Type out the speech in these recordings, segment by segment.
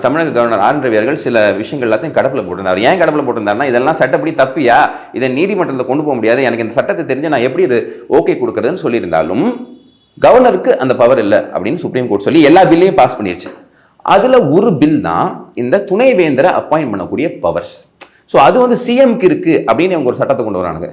தமிழக governor R N Ravi அவர்கள் சில விஷயங்கள் எல்லாத்தையும் கடப்பில் போட்டிருந்தார். ஏன் கடப்பில் போட்டிருந்தாருன்னா, இதெல்லாம் சட்டப்படி தப்பியா, இதை நீதிமன்றத்தில் கொண்டு போக முடியாது, எனக்கு இந்த சட்டத்தை தெரிஞ்சு நான் எப்படி இது ஓகே கொடுக்குறதுன்னு சொல்லியிருந்தாலும் கவர்னருக்கு அந்த பவர் இல்லை அப்படின்னு சுப்ரீம் கோர்ட் சொல்லி எல்லா பில்லையும் பாஸ் பண்ணிருச்சு. அதில் ஒரு பில் தான் இந்த துணைவேந்தரை அப்பாயிண்ட் பண்ணக்கூடிய பவர்ஸ். ஸோ அது வந்து சிஎம்க்கு இருக்கு அப்படின்னு அவங்க ஒரு சட்டத்தை கொண்டு வரானுங்க.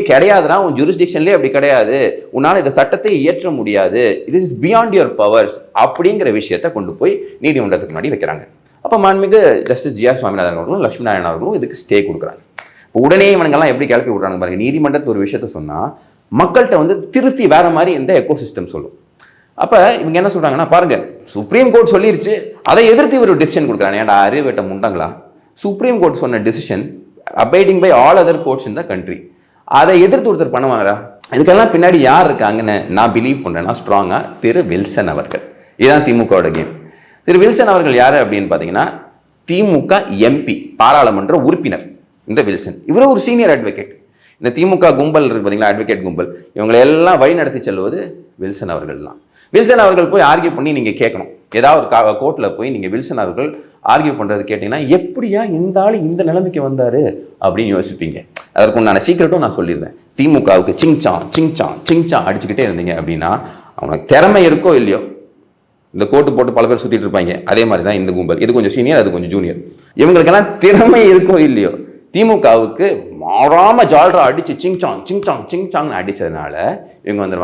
கிடையாதுன்னா உன் ஜூரிஸ்டிக்ஷன்லேயே அப்படி கிடையாது, உன்னால் இந்த சட்டத்தை இயற்ற முடியாது, இது இஸ் பியாண்ட் யுவர் பவர்ஸ் அப்படிங்கிற விஷயத்தை கொண்டு போய் நீதிமன்றத்துக்கு முன்னாடி வைக்கிறாங்க. அப்போ மாண்புமிகு ஜஸ்டிஸ் ஜி.ஆர். சுவாமிநாதன் அவர்களும் லட்சுமி நாராயணன் அவர்களும் இதுக்கு ஸ்டே கொடுக்குறாங்க. இப்போ உடனே இவனுங்கெல்லாம் எப்படி கிளப்பி விட்றாங்க பாருங்க. நீதிமன்றத்து ஒரு விஷயத்த சொன்னால் மக்கள்கிட்ட வந்து திருத்தி வேற மாதிரி இந்த எக்கோசிஸ்டம் சொல்லும். அப்போ இவங்க என்ன சொல்கிறாங்கன்னா, பாருங்க சுப்ரீம் கோர்ட் சொல்லிருச்சு, அதை எதிர்த்து இவர் டிசிஷன் கொடுக்குறாங்க. ஏன்டா அறிவேட்ட முண்டங்களா, சுப்ரீம் கோர்ட் சொன்ன decision abiding by all other courts in the country, அதை எதிர்த்து ஒருத்தர் பண்ணுவாங்களா? இதுக்கெல்லாம் பின்னாடி யார் இருக்காங்கன்னு நான் பிலீவ் பண்ணுறேன்னா ஸ்ட்ராங்காக திரு வில்சன் அவர்கள். இதுதான் திமுகவோட கேம். திரு வில்சன் அவர்கள் யார் அப்படின்னு பார்த்தீங்கன்னா, திமுக எம்பி, பாராளுமன்ற உறுப்பினர் இந்த வில்சன். இவரும் ஒரு சீனியர் அட்வொகேட். இந்த திமுக கும்பல் இருக்கு பார்த்தீங்களா, அட்வொகேட் கும்பல், இவங்களை எல்லாம் வழி நடத்தி செல்வது வில்சன் அவர்கள் தான். வில்சன் அவர்கள் போய் ஆர்கியூ பண்ணி நீங்கள் கேட்கணும், ஏதாவது ஒரு கோர்ட்டில் போய் நீங்கள் வில்சன் அவர்கள் ஆர்கியூ பண்ணுறது கேட்டிங்கன்னா, எப்படியா இந்த ஆள் இந்த நிலைமைக்கு வந்தார் அப்படின்னு யோசிப்பீங்க. அதற்கு உண்டான சீக்கிரட்டும் நான் சொல்லியிருந்தேன். திமுகவுக்கு சிங்சான் சிங்சான் சிங்சான் அடிச்சுக்கிட்டே இருந்தீங்க அப்படின்னா, அவனுக்கு திறமை இருக்கோ இல்லையோ, இந்த கோட்டு போட்டு பல பேர் சுற்றிட்டு இருப்பாங்க. அதே மாதிரி தான் இந்த கும்பல். இது கொஞ்சம் சீனியர், அது கொஞ்சம் ஜூனியர். இவங்களுக்கெல்லாம் திறமை இருக்கோ இல்லையோ, திமுகவுக்கு மாறாம ஜால்ரா அடிச்சு சிங்சாங் சிங்சாங் சிங்சாங்னு அடிச்சதுனால இவங்க வந்துடுவாங்க.